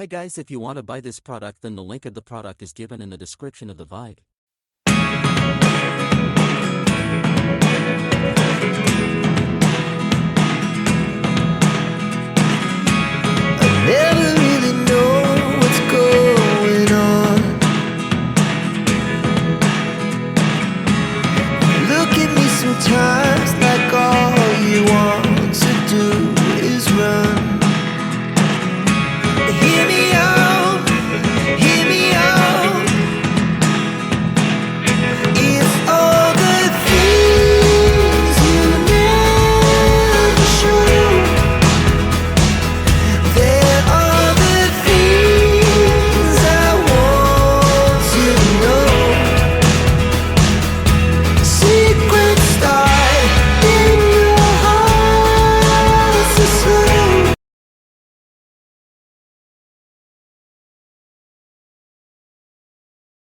Hey guys, if you want to buy this product, then the link of the product is given in the description of the video. Never